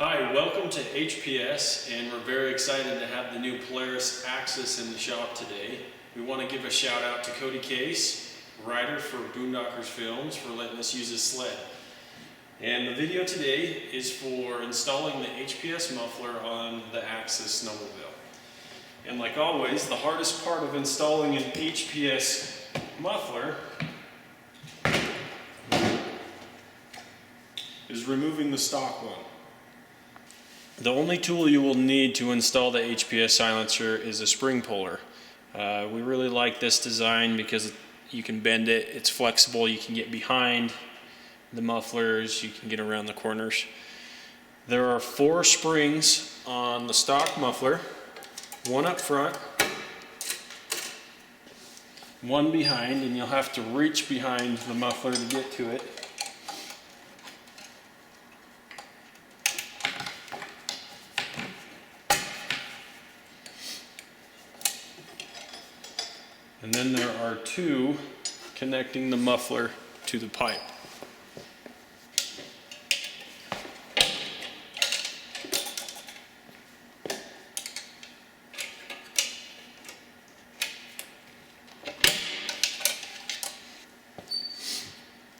Hi, welcome to HPS, and we're very excited to have the new Polaris AXYS in the shop today. We want to give a shout out to Cody Case, writer for Boondockers Films, for letting us use his sled. And the video today is for installing the HPS muffler on the AXYS snowmobile. And like always, the hardest part of installing an HPS muffler is removing the stock one. The only tool you will need to install the HPS Silencer is a spring puller. We really like this design because you can bend it, it's flexible, you can get behind the mufflers, you can get around the corners. There are 4 springs on the stock muffler, one up front, one behind, and you'll have to reach behind the muffler to get to it. And then there are 2 connecting the muffler to the pipe.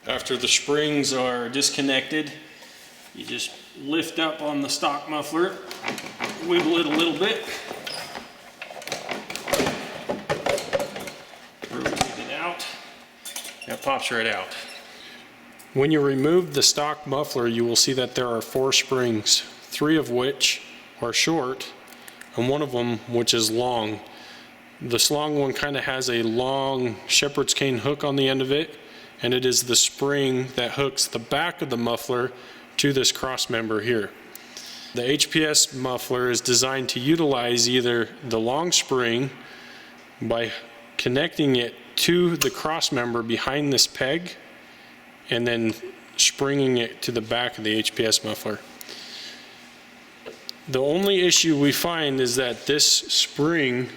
After the springs are disconnected, you just lift up on the stock muffler, wiggle it a little bit, it pops right out. When you remove the stock muffler, you will see that there are 4 springs, 3 of which are short and one of them which is long. This long one kind of has a long shepherd's cane hook on the end of it, and it is the spring that hooks the back of the muffler to this cross member here. The HPS muffler is designed to utilize either the long spring by connecting it to the cross member behind this peg and then springing it to the back of the HPS muffler. The only issue we find is that this spring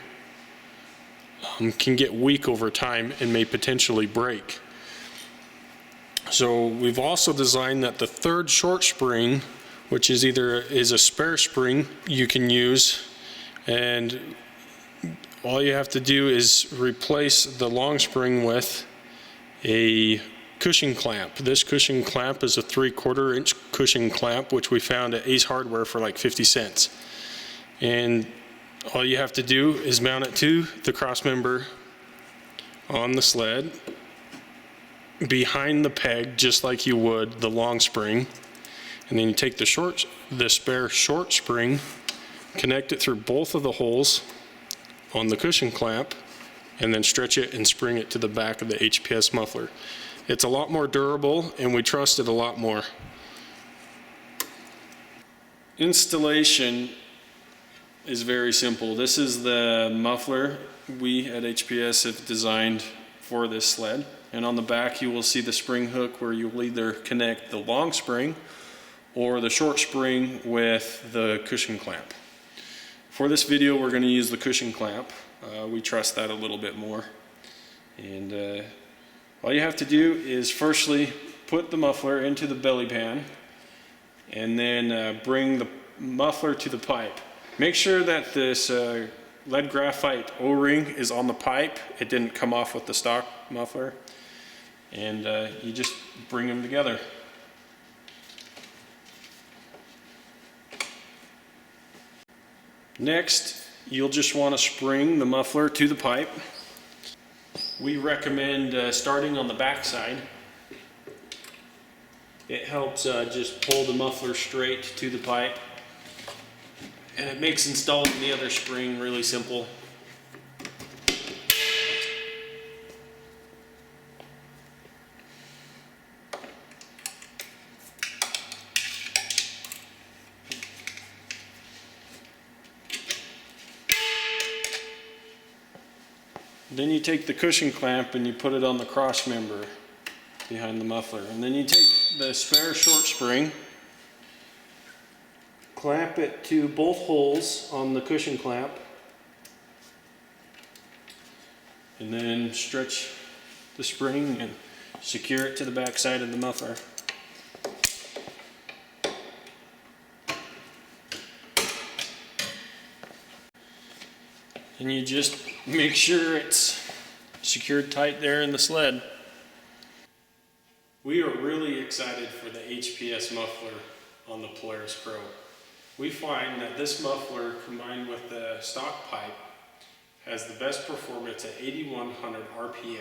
can get weak over time and may potentially break. So we've also designed that the 3rd short spring, which is either a spare spring you can use, and all you have to do is replace the long spring with a cushion clamp. This cushion clamp is a 3/4 inch cushion clamp, which we found at Ace Hardware for like 50 cents. And all you have to do is mount it to the cross member on the sled behind the peg, just like you would the long spring. And then you take the spare short spring, connect it through both of the holes on the cushion clamp, and then stretch it and spring it to the back of the HPS muffler. It's a lot more durable and we trust it a lot more. Installation is very simple. This is the muffler we at HPS have designed for this sled, and on the back you will see the spring hook where you will either connect the long spring or the short spring with the cushion clamp. For this video, we're going to use the cushion clamp. We trust that a little bit more. And all you have to do is firstly put the muffler into the belly pan and then bring the muffler to the pipe. Make sure that this lead graphite O-ring is on the pipe. It didn't come off with the stock muffler. And you just bring them together. Next, you'll just want to spring the muffler to the pipe. We recommend starting on the back side. It helps just pull the muffler straight to the pipe, and it makes installing the other spring really simple. Then you take the cushion clamp and you put it on the cross member behind the muffler. And then you take the spare short spring, clamp it to both holes on the cushion clamp, and then stretch the spring and secure it to the back side of the muffler. and you just make sure it's secured tight there in the sled. We are really excited for the HPS muffler on the Polaris Pro. We find that this muffler combined with the stock pipe has the best performance at 8100 RPM,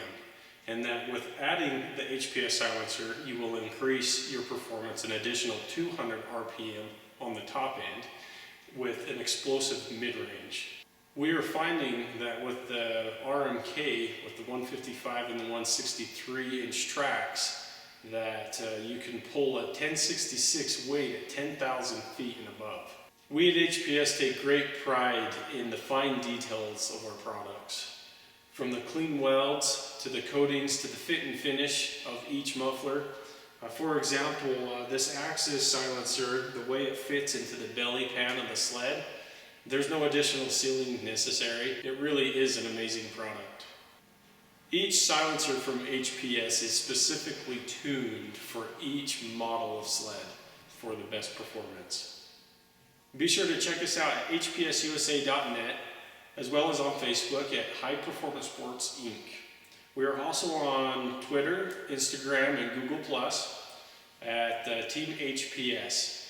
and that with adding the HPS silencer you will increase your performance an additional 200 RPM on the top end with an explosive mid-range. We are finding that with the RMK, with the 155 and the 163 inch tracks, that you can pull a 1066 weight at 10,000 feet and above. We at HPS take great pride in the fine details of our products. From the clean welds to the coatings to the fit and finish of each muffler. For example, this AXYS silencer, the way it fits into the belly pan of the sled, there's no additional sealing necessary. It really is an amazing product. Each silencer from HPS is specifically tuned for each model of sled for the best performance. Be sure to check us out at hpsusa.net as well as on Facebook at High Performance Sports Inc. We are also on Twitter, Instagram, and Google Plus at Team HPS.